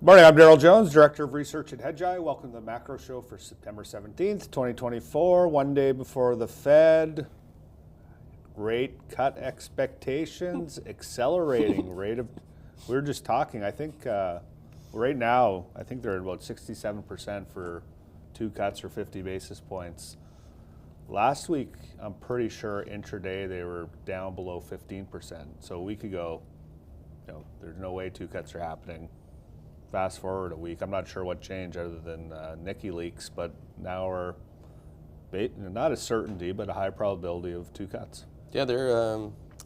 Good morning, I'm Daryl Jones, Director of Research at Hedgeye. Welcome to the Macro Show for September 17th, 2024, one day before the Fed. Rate cut expectations, accelerating rate of, we were just talking, I think right now, I think they're at about 67% for 2 cuts or 50 basis points. Last week, I'm pretty sure intraday they were down below 15%. So a week ago, there's no way 2 cuts are happening. Fast forward a week, I'm not sure what changed other than Nikki leaks, but now we're not a certainty, but a high probability of 2 cuts. Yeah,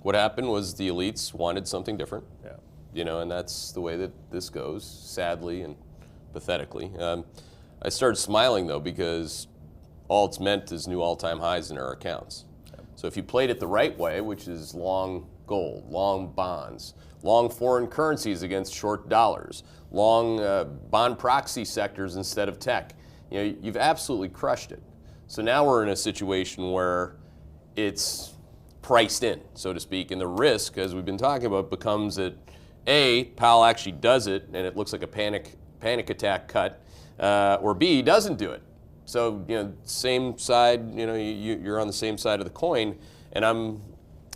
what happened was the elites wanted something different. Yeah. And that's the way that this goes, sadly and pathetically. I started smiling though because all it's meant is new all-time highs in our accounts. Yeah. So if you played it the right way, which is long gold, long bonds, long foreign currencies against short dollars, long bond proxy sectors instead of tech, you've absolutely crushed it. So now we're in a situation where it's priced in, so to speak, and the risk, as we've been talking about, becomes that A, Powell actually does it and it looks like a panic attack cut, or B, doesn't do it. So same side, you're on the same side of the coin, and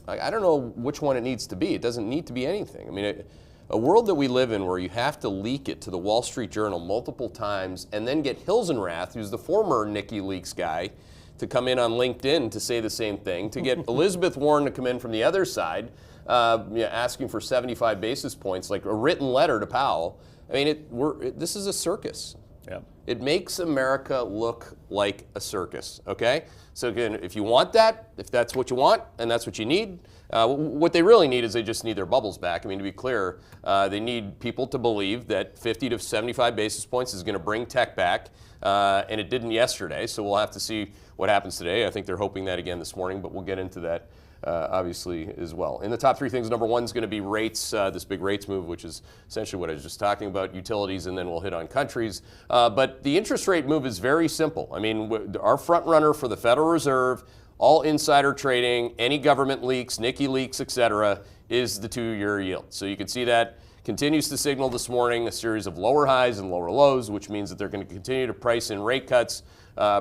I don't know which one it needs to be. It doesn't need to be anything. I mean, a world that we live in where you have to leak it to the Wall Street Journal multiple times and then get Hilsenrath, who's the former Nikki Leaks guy, to come in on LinkedIn to say the same thing, to get Elizabeth Warren to come in from the other side, asking for 75 basis points, like a written letter to Powell. I mean, this is a circus. Yeah. It makes America look like a circus, okay? So again, if you want that, if that's what you want and that's what you need, what they really need is they just need their bubbles back. I mean, to be clear, they need people to believe that 50 to 75 basis points is going to bring tech back, and it didn't yesterday, so we'll have to see what happens today. I think they're hoping that again this morning, but we'll get into that obviously as well. In the top 3 things, number 1 is going to be rates, this big rates move, which is essentially what I was just talking about, utilities, and then we'll hit on countries. But the interest rate move is very simple. I mean, our front runner for the Federal Reserve, all insider trading, any government leaks, Nikki leaks, et cetera, is the 2-year yield. So you can see that continues to signal this morning a series of lower highs and lower lows, which means that they're going to continue to price in rate cuts,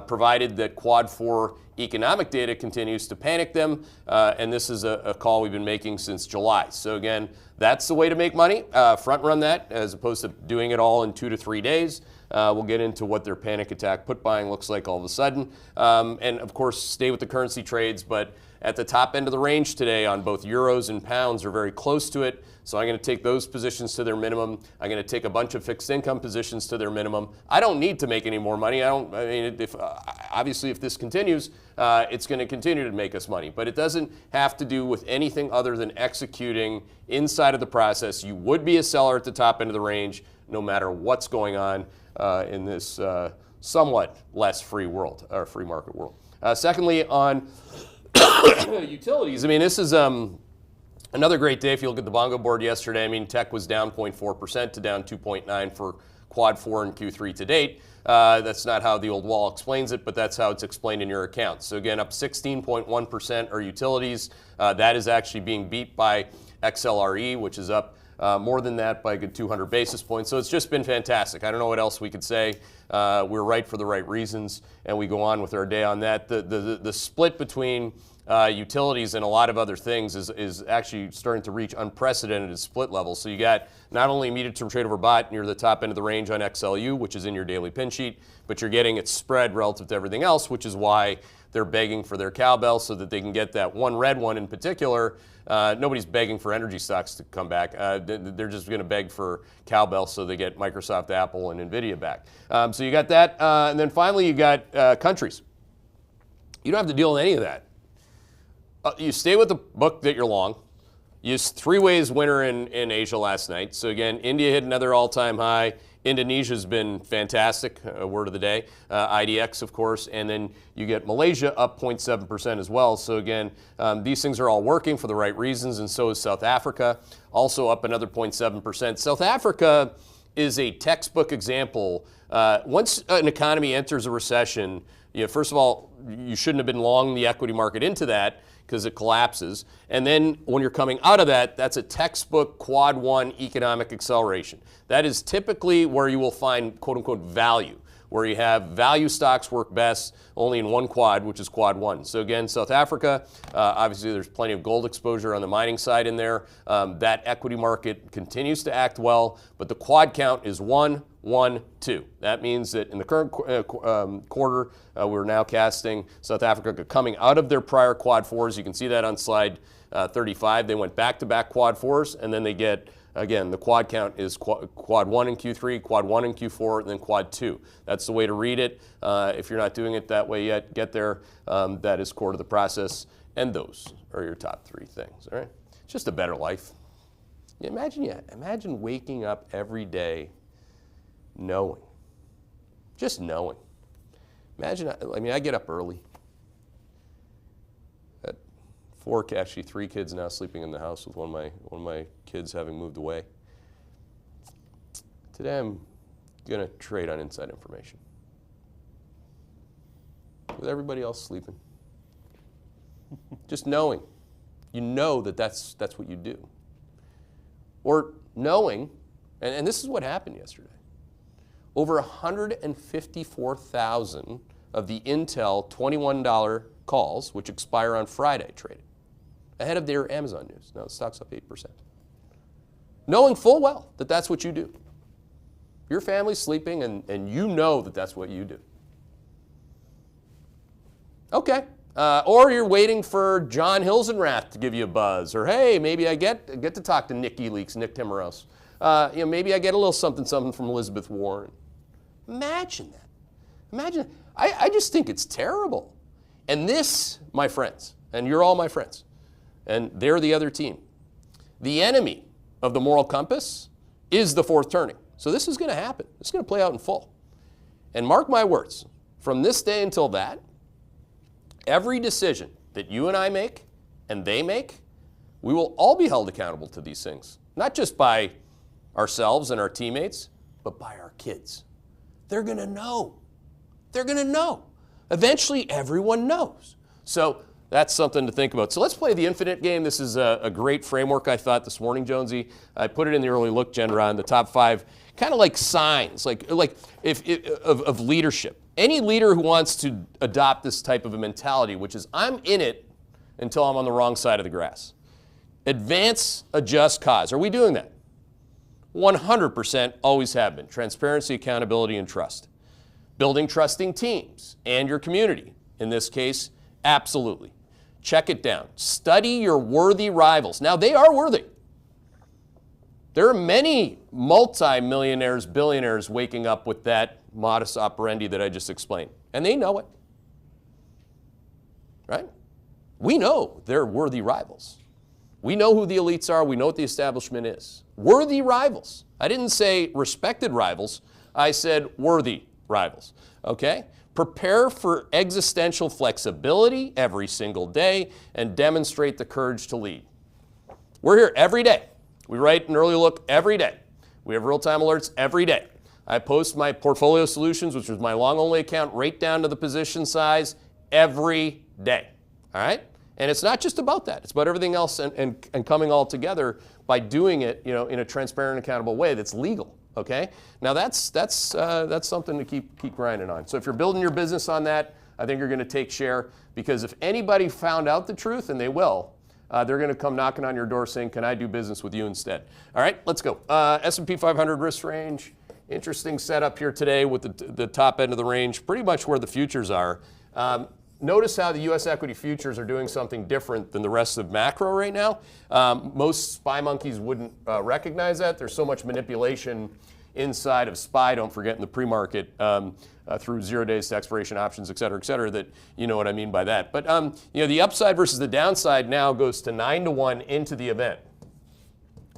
provided that quad 4 economic data continues to panic them, and this is a call we've been making since July. So again, that's the way to make money, front run that, as opposed to doing it all in 2 to 3 days. We'll get into what their panic attack put buying looks like all of a sudden, and of course stay with the currency trades, but at the top end of the range today on both euros and pounds are very close to it. So I'm going to take those positions to their minimum. I'm going to take a bunch of fixed income positions to their minimum. I don't need to make any more money. Obviously if this continues, it's going to continue to make us money, but it doesn't have to do with anything other than executing inside of the process. You would be a seller at the top end of the range no matter what's going on in this somewhat less free world, or free market world. Secondly, on utilities, I mean, this is another great day. If you look at the bongo board yesterday, I mean, tech was down 0.4% to down 2.9 for quad 4 and Q3 to date. That's not how the old wall explains it, but that's how it's explained in your accounts. So again, up 16.1% are utilities. That is actually being beat by XLRE, which is up more than that by a good 200 basis points. So it's just been fantastic. I don't know what else we could say. We're right for the right reasons, and we go on with our day on that. The split between utilities and a lot of other things is actually starting to reach unprecedented split levels. So you got not only immediate term trade over bot near the top end of the range on XLU, which is in your daily pin sheet, but you're getting it spread relative to everything else, which is why they're begging for their cowbell so that they can get that one red one in particular. Nobody's begging for energy stocks to come back. They're just going to beg for cowbell so they get Microsoft, Apple, and NVIDIA back. So you got that. And then finally, you got countries. You don't have to deal with any of that. You stay with the book that you're long. You 3 ways winner in Asia last night. So again, India hit another all-time high. Indonesia's been fantastic, word of the day. IDX, of course, and then you get Malaysia up 0.7% as well. So again, these things are all working for the right reasons, and so is South Africa, also up another 0.7%. South Africa is a textbook example Once an economy enters a recession, first of all, you shouldn't have been long the equity market into that because it collapses. And then when you're coming out of that, that's a textbook quad one economic acceleration. That is typically where you will find quote unquote value, where you have value stocks work best only in one quad, which is quad one. So again, South Africa, obviously there's plenty of gold exposure on the mining side in there. That equity market continues to act well, but the quad count is 1, 1, 2. That means that in the current quarter, we're now casting South Africa coming out of their prior quad fours. You can see that on slide 35. They went back-to-back quad fours, and then they get, again, the quad count is quad 1 in Q3, quad 1 in Q4, and then quad 2. That's the way to read it. If you're not doing it that way yet, get there. That is core to the process, and those are your top 3 things. All right, it's just a better life. Imagine waking up every day knowing, just knowing. Imagine, I get up early. At 4, actually 3 kids now sleeping in the house with one of my kids having moved away. Today I'm going to trade on inside information with everybody else sleeping. Just knowing, that's what you do. Or knowing, and this is what happened yesterday. Over 154,000 of the Intel $21 calls, which expire on Friday, traded ahead of their Amazon news. Now the stock's up 8%. Knowing full well that that's what you do. Your family's sleeping and you know that that's what you do. Okay. Or you're waiting for John Hilsenrath to give you a buzz, or hey, maybe I get to talk to Nick Timmeros. Maybe I get a little something from Elizabeth Warren. Imagine that. Imagine. I just think it's terrible. And this, my friends, and you're all my friends, and they're the other team. The enemy of the moral compass is the fourth turning. So this is going to happen. It's going to play out in full. And mark my words, from this day until that, every decision that you and I make and they make, we will all be held accountable to these things. Not just by ourselves and our teammates, but by our kids. They're going to know. They're going to know. Eventually, everyone knows. So that's something to think about. So let's play the infinite game. This is a great framework, I thought, this morning, Jonesy. I put it in the early look, Genron, the top 5, kind of like signs, of leadership. Any leader who wants to adopt this type of a mentality, which is I'm in it until I'm on the wrong side of the grass. Advance a just cause. Are we doing that? 100% always have been. Transparency, accountability, and trust. Building trusting teams and your community. In this case, absolutely. Check it down. Study your worthy rivals. Now, they are worthy. There are many multi-millionaires, billionaires waking up with that modus operandi that I just explained. And they know it. Right? We know they're worthy rivals. We know who the elites are. We know what the establishment is. Worthy rivals. I didn't say respected rivals. I said worthy rivals. Okay? Prepare for existential flexibility every single day and demonstrate the courage to lead. We're here every day. We write an early look every day. We have real-time alerts every day. I post my portfolio solutions, which is my long-only account, right down to the position size every day. All right? And it's not just about that. It's about everything else and coming all together by doing it, in a transparent and accountable way that's legal. Okay? Now that's something to keep grinding on. So if you're building your business on that, I think you're going to take share, because if anybody found out the truth, and they will, they're going to come knocking on your door saying, can I do business with you instead? All right, let's go. S&P 500 risk range. Interesting setup here today with the top end of the range, pretty much where the futures are. Notice how the U.S. equity futures are doing something different than the rest of macro right now. Most SPY monkeys wouldn't recognize that. There's so much manipulation inside of SPY, don't forget, in the pre-market through 0 days to expiration options, et cetera, that you know what I mean by that. But the upside versus the downside now goes to 9-to-1 into the event.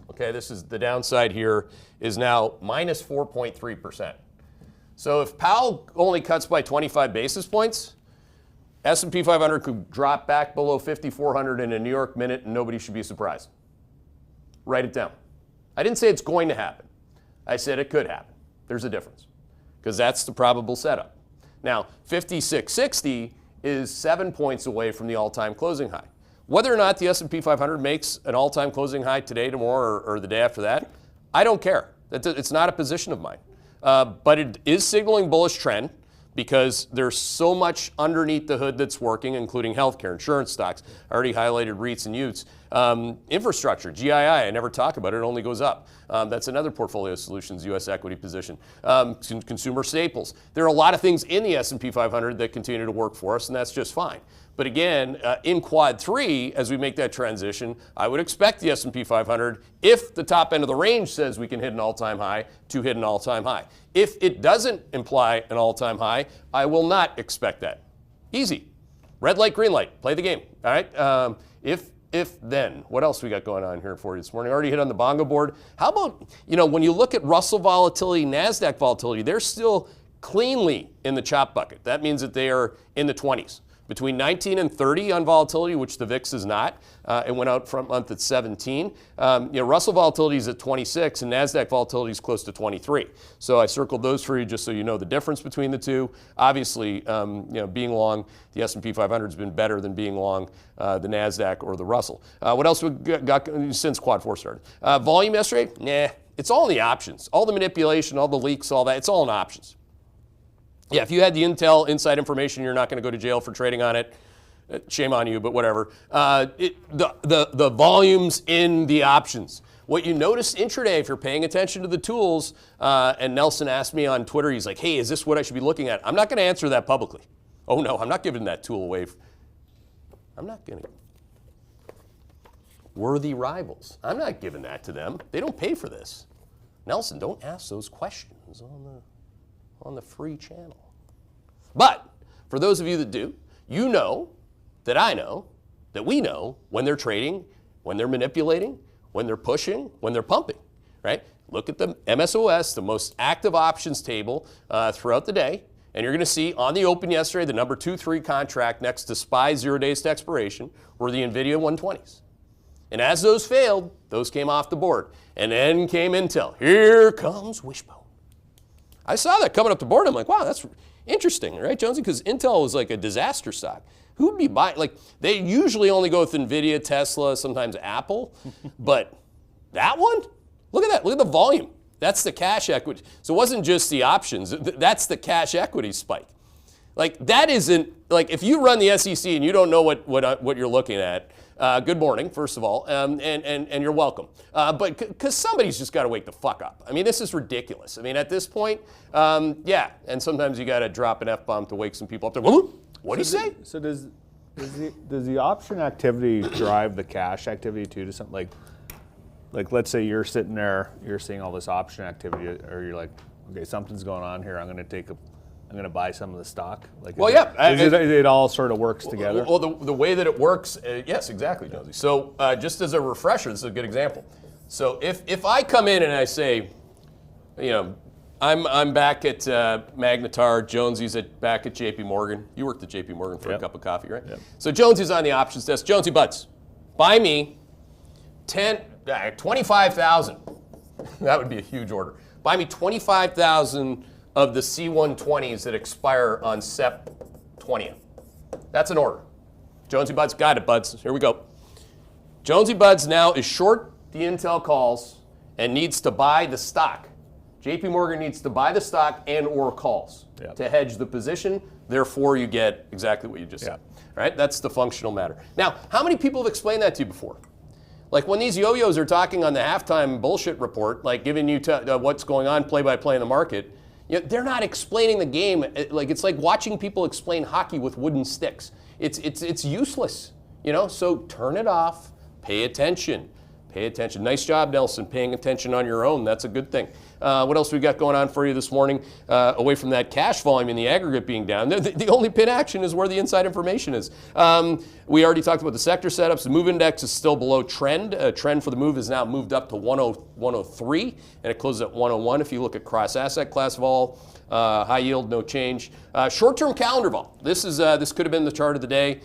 Okay, this is the downside here is now minus 4.3%. So if Powell only cuts by 25 basis points, S&P 500 could drop back below 5,400 in a New York minute, and nobody should be surprised. Write it down. I didn't say it's going to happen. I said it could happen. There's a difference. because that's the probable setup. Now, 5660 is 7 points away from the all-time closing high. Whether or not the S&P 500 makes an all-time closing high today, tomorrow, or the day after that, I don't care. It's not a position of mine. But it is signaling bullish trend because there's so much underneath the hood that's working, including healthcare, insurance stocks. I already highlighted REITs and UTs. Infrastructure, GII, I never talk about it, it only goes up. That's another Portfolio Solutions U.S. equity position. Consumer staples. There are a lot of things in the S&P 500 that continue to work for us, and that's just fine. But again, in quad 3, as we make that transition, I would expect the S&P 500, if the top end of the range says we can hit an all-time high, to hit an all-time high. If it doesn't imply an all-time high, I will not expect that. Easy. Red light, green light. Play the game. All right? If then. What else we got going on here for you this morning? Already hit on the bongo board. How about, when you look at Russell volatility, NASDAQ volatility, they're still cleanly in the chop bucket. That means that they are in the 20s. Between 19 and 30 on volatility, which the VIX is not. It went out front month at 17. Russell volatility is at 26 and NASDAQ volatility is close to 23. So I circled those for you just so you know the difference between the two. Obviously, being long the S&P 500 has been better than being long the NASDAQ or the Russell. What else we got since quad 4 started? Volume yesterday? Nah, it's all in the options. All the manipulation, all the leaks, all that, it's all in options. Yeah, if you had the intel, inside information, you're not going to go to jail for trading on it. Shame on you, but whatever. The volumes in the options. What you notice intraday, if you're paying attention to the tools, and Nelson asked me on Twitter, he's like, hey, is this what I should be looking at? I'm not going to answer that publicly. Oh, no, I'm not giving that tool away. I'm not going to. Worthy rivals. I'm not giving that to them. They don't pay for this. Nelson, don't ask those questions on the free channel. But for those of you that do, you know that I know that we know when they're trading, when they're manipulating, when they're pushing, when they're pumping, right? Look at the MSOS, the most active options table throughout the day, and you're going to see on the open yesterday the number 2-3 contract next to SPY 0 days to expiration were the NVIDIA 120s. And as those failed, those came off the board. And then came Intel. Here comes Wishbone. I saw that coming up the board. I'm like, wow, that's interesting, right, Jonesy? Because Intel was like a disaster stock. Who would be buying? Like, they usually only go with NVIDIA, Tesla, sometimes Apple. But that one? Look at that. Look at the volume. That's the cash equity. So it wasn't just the options. That's the cash equity spike. Like, that isn't, like, if you run the SEC and you don't know what you're looking at, good morning, first of all, and you're welcome. But because somebody's just got to wake the fuck up. I mean, this is ridiculous. I mean, at this point, yeah, and sometimes you got to drop an F-bomb to wake some people up. What do you say? So does the option activity drive the cash activity too to something like let's say you're sitting there, you're seeing all this option activity, or you're like, okay, something's going on here. I'm going to buy some of the stock. Like, well, yeah. It all sort of works together. Well, the way that it works, yes, exactly, Jonesy. So just as a refresher, this is a good example. So if I come in and I say, I'm back at Magnetar, Jonesy's back at JP Morgan. You worked at JP Morgan for a cup of coffee, right? Yep. So Jonesy's on the options desk. Jonesy Butts, buy me 25,000. That would be a huge order. Buy me 25,000 of the C120s that expire on Sep 20th. That's an order. Jonesy Buds, got it, Buds. Here we go. Jonesy Buds now is short the Intel calls and needs to buy the stock. JP Morgan needs to buy the stock and or calls to hedge the position. Therefore, you get exactly what you just said. Right? That's the functional matter. Now, how many people have explained that to you before? Like when these yo-yos are talking on the halftime bullshit report, like giving you what's going on play-by-play in the market, they're not explaining the game. It's like watching people explain hockey with wooden sticks. It's useless, So turn it off. Pay attention. Pay attention. Nice job, Nelson, paying attention on your own. That's a good thing. What else we got going on for you this morning? Away from that cash volume and the aggregate being down, the only pin action is where the inside information is. We already talked about the sector setups. The move index is still below trend. Trend for the move is now moved up to 103, and it closes at 101 if you look at cross asset class vol. High yield, no change. Short-term calendar vol. This could have been the chart of the day.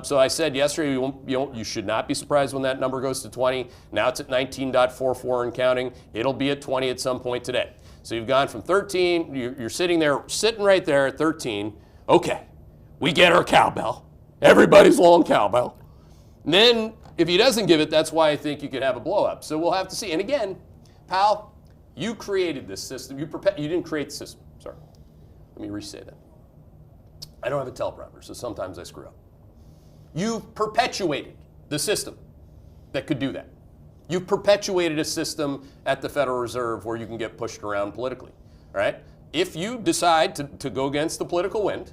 So I said yesterday you should not be surprised when that number goes to 20. Now it's at 19.44 and counting. It'll be at 20 at some point today. So you've gone from 13, you're sitting right there at 13. Okay, we get our cowbell. Everybody's long cowbell. And then if he doesn't give it, that's why I think you could have a blow up. So we'll have to see. And again, pal, you created this system. You didn't create the system. Sorry. Let me re-say that. I don't have a teleprompter, so sometimes I screw up. You've perpetuated the system that could do that. You've perpetuated a system at the Federal Reserve where you can get pushed around politically. All right? If you decide to go against the political wind,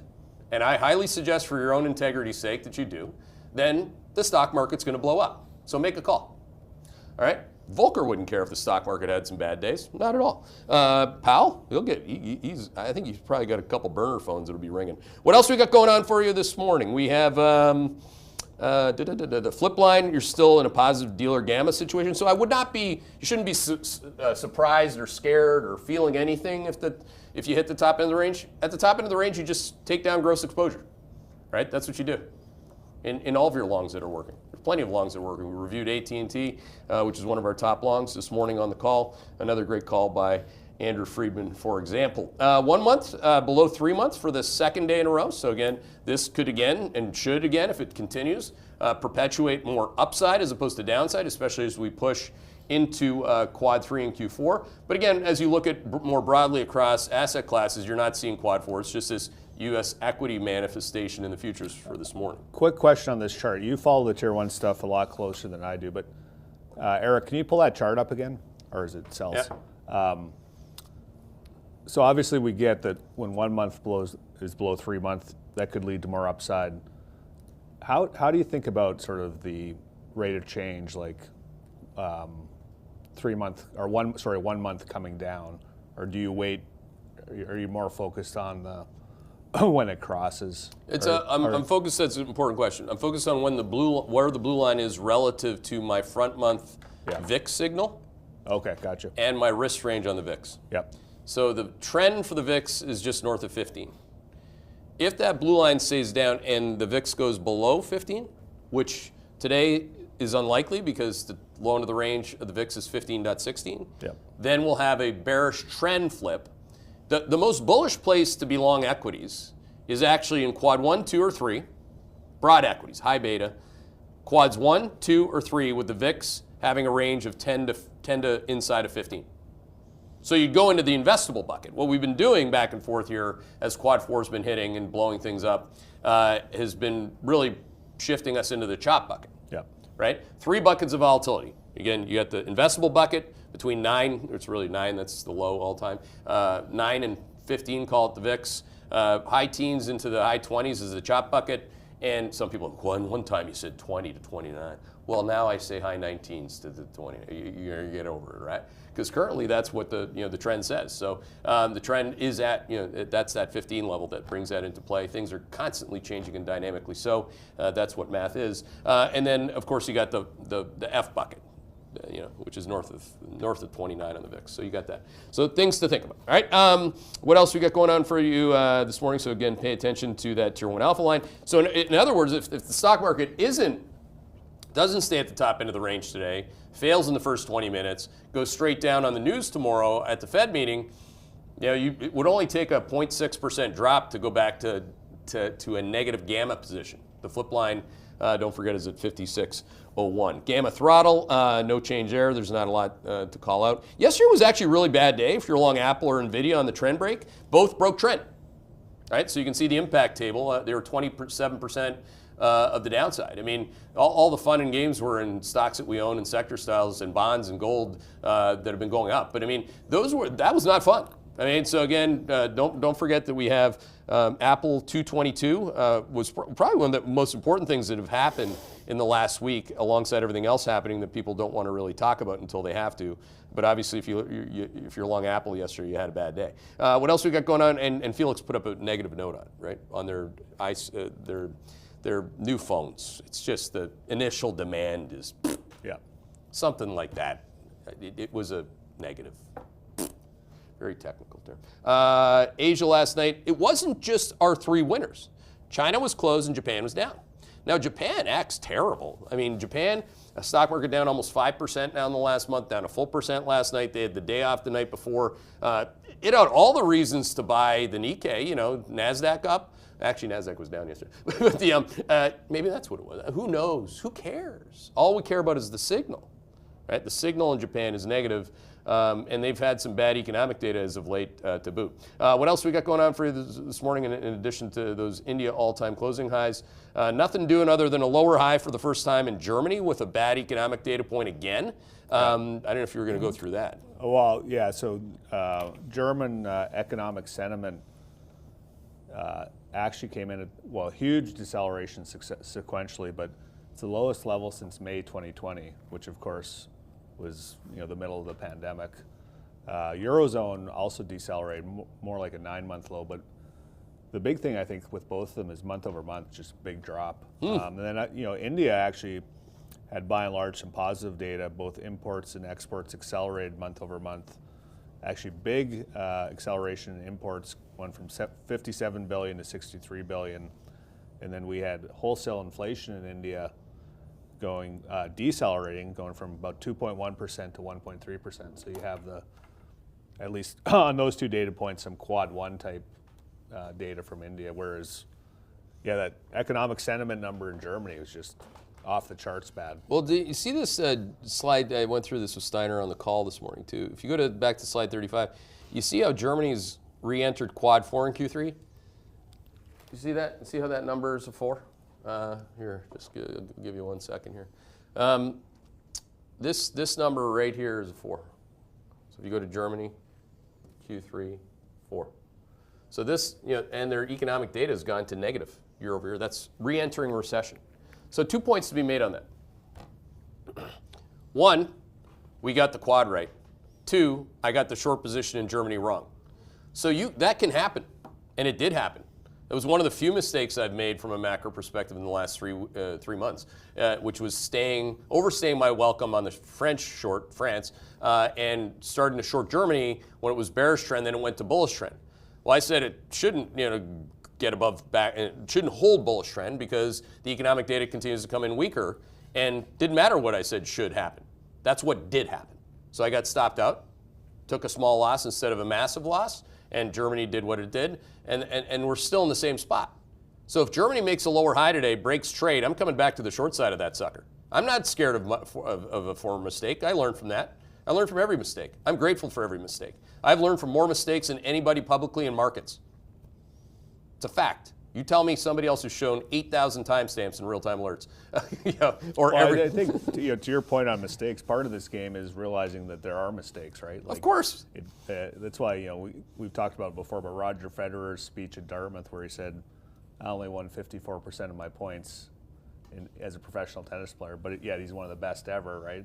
and I highly suggest for your own integrity's sake that you do, then the stock market's going to blow up. So make a call. All right? Volcker wouldn't care if the stock market had some bad days. Not at all. Powell, I think he's probably got a couple burner phones that'll be ringing. What else we got going on for you this morning? We have the flip line. You're still in a positive dealer gamma situation. So you shouldn't be surprised or scared or feeling anything if you hit the top end of the range. At the top end of the range, you just take down gross exposure. Right? That's what you do in all of your longs that are working. There's plenty of longs that are working. We reviewed AT&T, which is one of our top longs this morning on the call. Another great call by Andrew Friedman, for example. 1 month below 3 months for the second day in a row. So again, this could again and should again, if it continues, perpetuate more upside as opposed to downside, especially as we push into quad 3 and Q4. But again, as you look at more broadly across asset classes, you're not seeing quad 4. It's just this U.S. equity manifestation in the futures for this morning. Quick question on this chart. You follow the tier 1 stuff a lot closer than I do, but Eric, can you pull that chart up again? Or is it cells? Yeah. So obviously we get that when 1 month is below 3 months, that could lead to more upside. How do you think about sort of the rate of change, like 1 month coming down, or do you wait? Are you more focused on the when it crosses? I'm focused. That's an important question. I'm focused on where the blue line is relative to my front month VIX signal. Okay, gotcha. And my risk range on the VIX. Yep. So the trend for the VIX is just north of 15. If that blue line stays down and the VIX goes below 15, which today is unlikely because the low end of the range of the VIX is 15.16, then we'll have a bearish trend flip. The most bullish place to be long equities is actually in quad 1, 2, or 3, broad equities, high beta, quads 1, 2, or 3 with the VIX having a range of 10 to inside of 15. So you'd go into the investable bucket. What we've been doing back and forth here as quad 4 has been hitting and blowing things up has been really shifting us into the chop bucket. Yep. Right? 3 buckets of volatility. Again, you got the investable bucket between 9, it's really 9, that's the low all time, 9 and 15, call it the VIX. High teens into the high 20s is the chop bucket. And some people, one time you said 20 to 29. Well, now I say high 19s to the 20. You get over it, right? Because currently that's what the trend says. So the trend is at, that's that 15 level that brings that into play. Things are constantly changing and dynamically. So that's what math is. And then of course you got the F bucket, which is north of 29 on the VIX. So you got that. So things to think about. All right. What else we got going on for you this morning? So again, pay attention to that tier 1 alpha line. So in other words, if the stock market doesn't stay at the top end of the range today, fails in the first 20 minutes, goes straight down on the news tomorrow at the Fed meeting, it would only take a 0.6% drop to go back to a negative gamma position. The flip line, don't forget, is at 56.01. Gamma throttle, no change there. There's not a lot to call out. Yesterday was actually a really bad day. If you're long Apple or Nvidia on the trend break, both broke trend. Right? So you can see the impact table. They were 27% of the downside. I mean, all the fun and games were in stocks that we own and sector styles and bonds and gold that have been going up. But I mean, that was not fun. I mean, so again, don't forget that we have Apple 222 was probably one of the most important things that have happened in the last week, alongside everything else happening that people don't want to really talk about until they have to. But obviously, if you're long Apple yesterday, you had a bad day. What else we got going on? And Felix put up a negative note on it, right, on their new phones. It's just the initial demand is something like that. It was a negative. Very technical term. Asia last night, it wasn't just our 3 winners. China was closed and Japan was down. Now, Japan acts terrible. I mean, Japan, a stock market down almost 5% now in the last month, down a full percent last night. They had the day off the night before. It had all the reasons to buy the Nikkei, you know, NASDAQ up. Actually, NASDAQ was down yesterday. But maybe that's what it was. Who knows? Who cares? All we care about is the signal, right? The signal in Japan is negative. And they've had some bad economic data as of late to boot. What else we got going on for you this morning in addition to those India all-time closing highs? Nothing doing other than a lower high for the first time in Germany with a bad economic data point again. I don't know if you were going to go through that. Well, yeah, so German economic sentiment actually came in at, well, huge deceleration sequentially, but it's the lowest level since May 2020, which of course was, you know, the middle of the pandemic. Eurozone also decelerated, more like a 9-month low, but the big thing I think with both of them is month over month, just a big drop. And then, you know, India actually had by and large some positive data, both imports and exports accelerated month over month. Actually big acceleration in imports, went from 57 billion to 63 billion. And then we had wholesale inflation in India going decelerating, going from about 2.1% to 1.3%. So you have the, at least on those two data points, some quad one type data from India, whereas, yeah, that economic sentiment number in Germany was just off the charts bad. Well, do you see this slide? I went through this with Steiner on the call this morning too. If you go back to slide 35, you see how Germany's re-entered quad 4 in Q3? You see that? See how that number is a 4? Here, just give you 1 second here. This number right here is a 4. So if you go to Germany, Q3, 4. So this, you know, and their economic data has gone to negative year over year. That's re-entering recession. So 2 points to be made on that. 1, we got the quad right. 2, I got the short position in Germany wrong. So that can happen, and it did happen. It was one of the few mistakes I've made from a macro perspective in the last 3 months, which was overstaying my welcome on the French short, France, and starting to short Germany when it was bearish trend, then it went to bullish trend. Well, I said it shouldn't, you know, get above back, it shouldn't hold bullish trend because the economic data continues to come in weaker, and didn't matter what I said should happen. That's what did happen. So I got stopped out, took a small loss instead of a massive loss, and Germany did what it did, and we're still in the same spot. So if Germany makes a lower high today, breaks trade, I'm coming back to the short side of that sucker. I'm not scared of a former mistake. I learned from that. I learned from every mistake. I'm grateful for every mistake. I've learned from more mistakes than anybody publicly in markets. It's a fact. You tell me somebody else who's shown 8,000 timestamps in real-time alerts. You know, or well, I think to your point on mistakes, part of this game is realizing that there are mistakes, right? Like, of course. That's why, you know, we've talked about it before, but Roger Federer's speech at Dartmouth where he said, I only won 54% of my points as a professional tennis player, but yet he's one of the best ever, right?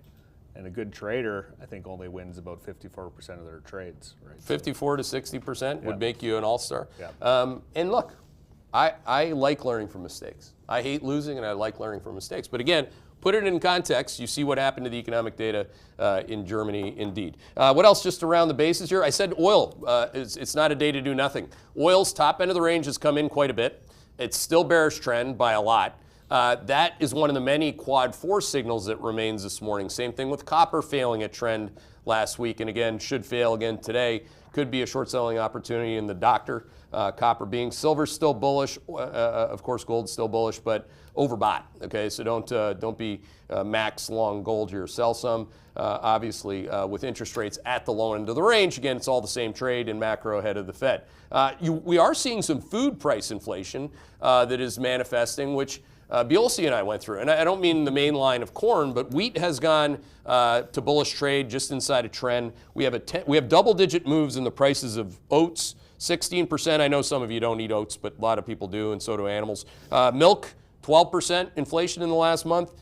And a good trader, I think, only wins about 54% of their trades, right? 54 to 60% would make you an all-star. Yeah. And look, I like learning from mistakes. I hate losing, and I like learning from mistakes. But again, put it in context. You see what happened to the economic data in Germany, indeed. What else just around the bases here? I said oil. It's not a day to do nothing. Oil's top end of the range has come in quite a bit. It's still bearish trend by a lot. That is one of the many quad 4 signals that remains this morning. Same thing with copper failing at trend last week, and again, should fail again today. Could be a short selling opportunity in the doctor. Copper being, silver's still bullish. Of course, gold's still bullish, but overbought. Okay, so don't be max long gold here. Sell some. Obviously, with interest rates at the low end of the range, again, it's all the same trade in macro ahead of the Fed. We are seeing some food price inflation that is manifesting, which Biolsi and I went through. And I don't mean the main line of corn, but wheat has gone to bullish trade just inside a trend. We have double-digit moves in the prices of oats, 16%. I know some of you don't eat oats, but a lot of people do, and so do animals. Milk, 12% inflation in the last month.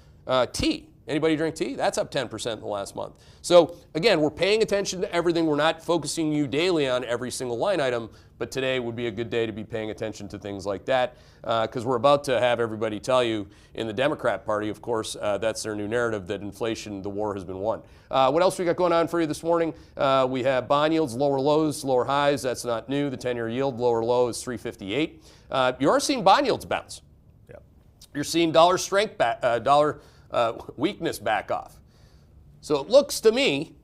Tea. Anybody drink tea? That's up 10% in the last month. So again, we're paying attention to everything. We're not focusing you daily on every single line item, but today would be a good day to be paying attention to things like that because we're about to have everybody tell you in the Democrat Party, of course, that's their new narrative that inflation, the war has been won. What else we got going on for you this morning? We have bond yields, lower lows, lower highs. That's not new. The 10-year yield, lower low is 358. You are seeing bond yields bounce. you're seeing dollar strength weakness back off. So it looks to me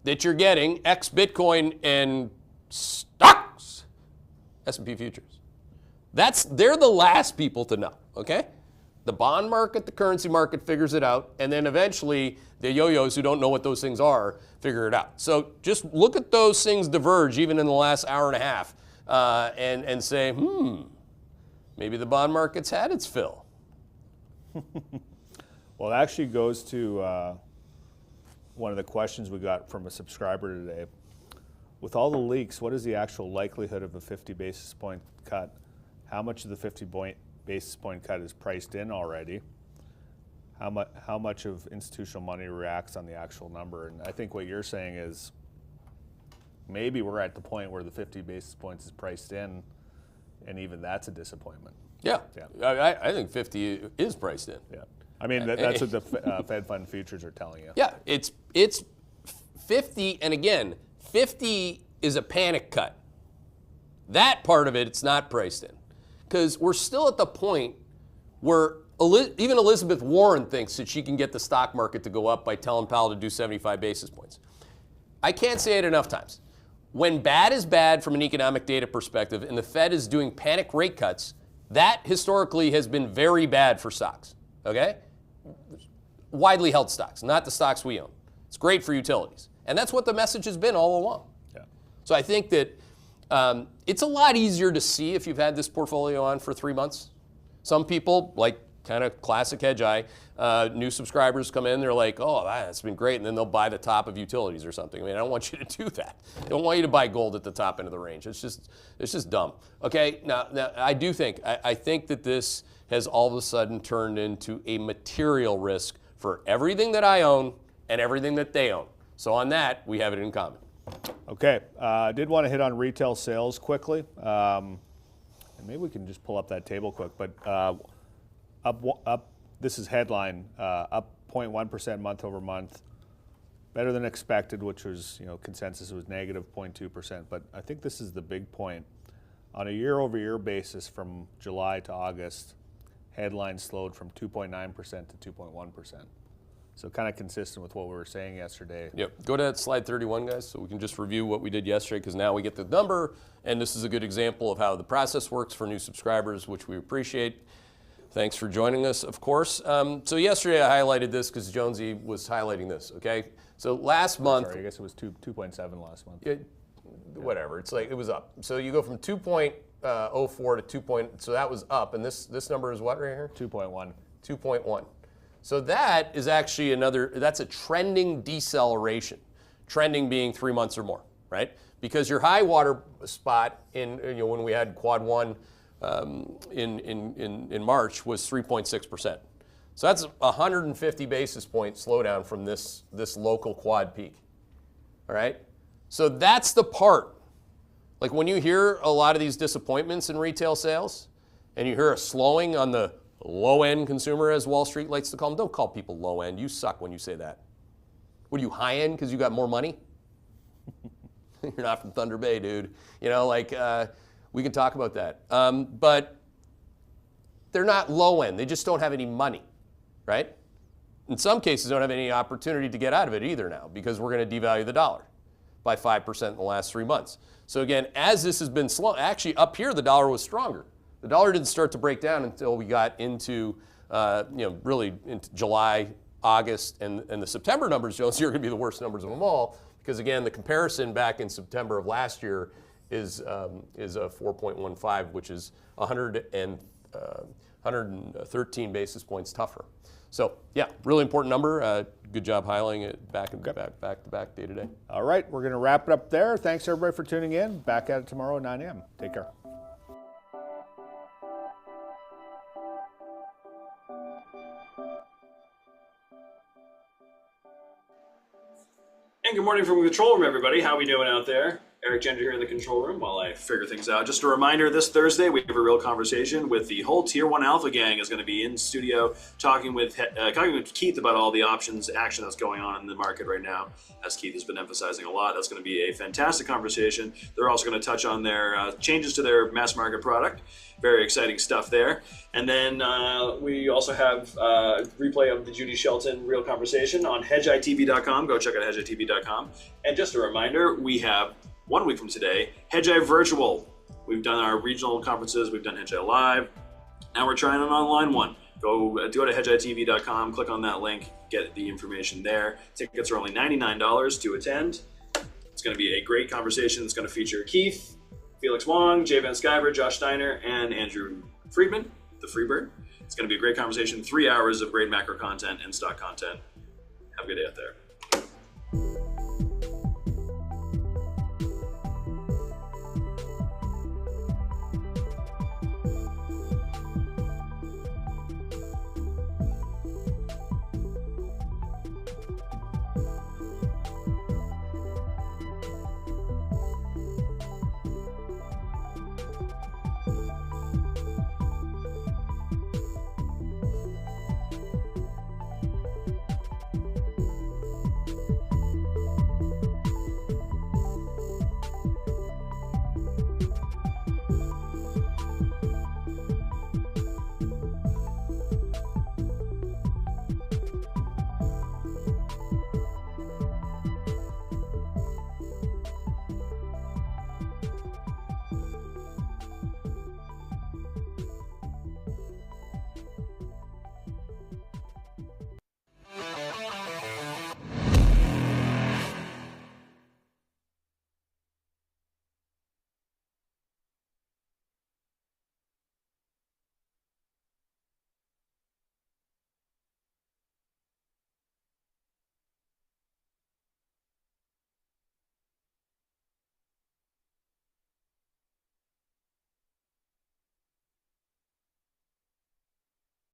that you're getting ex-Bitcoin and stocks, S&P futures. They're the last people to know, okay? The bond market, the currency market figures it out, and then eventually the yo-yos who don't know what those things are figure it out. So just look at those things diverge even in the last hour and a half and say, maybe the bond market's had its fill. Well, it actually goes to one of the questions we got from a subscriber today. With all the leaks, what is the actual likelihood of a 50 basis point cut? How much of the 50 basis point cut is priced in already? How much of institutional money reacts on the actual number? And I think what you're saying is maybe we're at the point where the 50 basis points is priced in, and even that's a disappointment. Yeah. I think 50 is priced in. Yeah. I mean, that's what the Fed Fund futures are telling you. Yeah, it's 50, and again, 50 is a panic cut. That part of it's not priced in. Because we're still at the point where even Elizabeth Warren thinks that she can get the stock market to go up by telling Powell to do 75 basis points. I can't say it enough times. When bad is bad from an economic data perspective and the Fed is doing panic rate cuts, that historically has been very bad for stocks, okay? Widely held stocks, not the stocks we own. It's great for utilities. And that's what the message has been all along. Yeah. So I think that it's a lot easier to see if you've had this portfolio on for 3 months. Some people, like kind of classic Hedgeye, new subscribers come in, they're like, oh, that's been great, and then they'll buy the top of utilities or something. I mean, I don't want you to do that. I don't want you to buy gold at the top end of the range. It's just dumb. Okay, now I do think, I think that this has all of a sudden turned into a material risk for everything that I own and everything that they own. So on that, we have it in common. Okay, I did want to hit on retail sales quickly. And maybe we can just pull up that table quick, but up, this is headline, up 0.1% month over month, better than expected, which was, consensus was negative 0.2%. But I think this is the big point. On a year over year basis from July to August, headlines slowed from 2.9% to 2.1%. So kind of consistent with what we were saying yesterday. Yep. Go to slide 31, guys, so we can just review what we did yesterday, because now we get the number, and this is a good example of how the process works for new subscribers, which we appreciate. Thanks for joining us, of course. So yesterday I highlighted this because Jonesy was highlighting this, okay? So last month... Sorry, I guess it was 2.7 last month. Whatever, it's like it was up. So you go from 2.04 to 2. So that was up, and this number is what right here? 2.1. 2.1. So that is actually that's a trending deceleration. Trending being 3 months or more, right? Because your high water spot when we had quad one in March was 3.6%. So that's 150 basis point slowdown from this local quad peak. All right? So that's the part. Like when you hear a lot of these disappointments in retail sales and you hear a slowing on the low-end consumer, as Wall Street likes to call them. Don't call people low-end. You suck when you say that. What are you, high-end because you got more money? You're not from Thunder Bay, dude. We can talk about that. But they're not low-end. They just don't have any money, right? In some cases, don't have any opportunity to get out of it either now, because we're going to devalue the dollar by 5% in the last 3 months. So again, as this has been slow, actually up here the dollar was stronger. The dollar didn't start to break down until we got into, really into July, August, and the September numbers, Jones, are going to be the worst numbers of them all, because again, the comparison back in September of last year is a 4.15, which is 113 basis points tougher. So yeah, really important number. Good job highlighting it back to back, day to day. All right, we're going to wrap it up there. Thanks everybody for tuning in. Back at it tomorrow at 9 a.m. Take care. And good morning from the control room, everybody. How we doing out there? Eric Gender here in the control room while I figure things out. Just a reminder, this Thursday we have a real conversation with the whole Tier 1 Alpha gang is going to be in studio talking with Keith about all the options action that's going on in the market right now, as Keith has been emphasizing a lot. That's going to be a fantastic conversation. They're also going to touch on their changes to their mass market product. Very exciting stuff there. And then we also have a replay of the Judy Shelton Real Conversation on hedgeitv.com. Go check out hedgeitv.com. And just a reminder, we have 1 week from today, Hedgeye Virtual. We've done our regional conferences, we've done Hedgeye Live. Now we're trying an online one. Go to hedgeitv.com, click on that link, get the information there. Tickets are only $99 to attend. It's going to be a great conversation. It's going to feature Keith, Felix Wong, Jay Van Sciver, Josh Steiner, and Andrew Friedman, the Freebird. It's going to be a great conversation, 3 hours of great macro content and stock content. Have a good day out there.